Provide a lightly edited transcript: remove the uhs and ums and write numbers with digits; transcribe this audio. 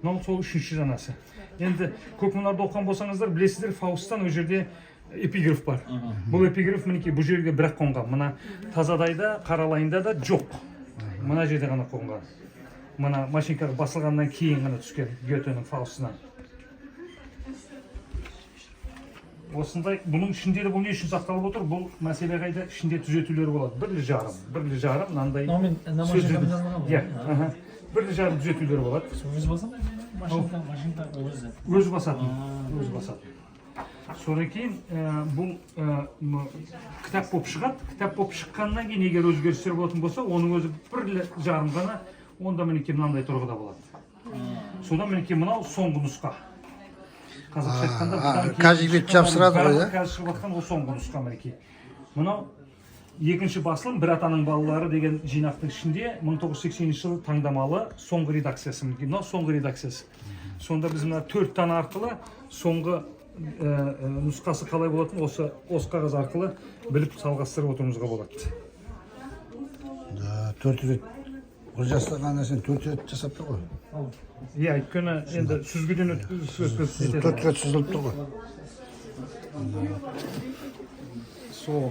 Мынау сол үшінші жанасы. Енді көп мыналарды оқыған болсаңыздар, білесіздер, Фаусттан ол жерде эпиграф бар. Бұл эпиграф мінекей бұл жерге бірақ қонған. Мына Тазадайда, Қаралайында да жоқ. Мына жерде ғана қонған. Мына машинкаға басылғаннан кейін ғана түскен Гетенің Фаустынан. Осындай, бұның ішінде де бұл не үшін сақталып отыр? Бұл мәселе қайда ішінде түзетулер болады. Бірлі жарым, мынандай сөздер. Бірлі жарым түзетулер болады. Өз басам? Машинка өзі басады. Содан кейін бұл кітап болып шығады. Кітап болып шыққаннан кейін егер өзгерістер болатын болса, оның өзі бірлі жарым ғана, онда мінекей мынандай тұрғыда болады. Содан мінекей мынау соңғы нұсқа. Қазақша айтқанда Кажибет жапсырады ғой, да? Қазір шығып жатқан ол соңғы нұсқа мінекей. Мынау екінші басылым «Бір атаның балалары» деген жинақтың ішінде 1980 жылы таңдамалы соңғы редакциясы. Мынау соңғы редакциясы. Сонда біз мына 4 дана арқылы соңғы нұсқасы қалай болатын осы қағаз арқылы біліп салғастырып отыруымызға болады. Да, 4 рет. Ол жасаған нәрсені 4 рет жасап тұр ғой. Иә, өйткені енді сүзгіден өткізіп 4 рет сүзіліп тұр ғой. сол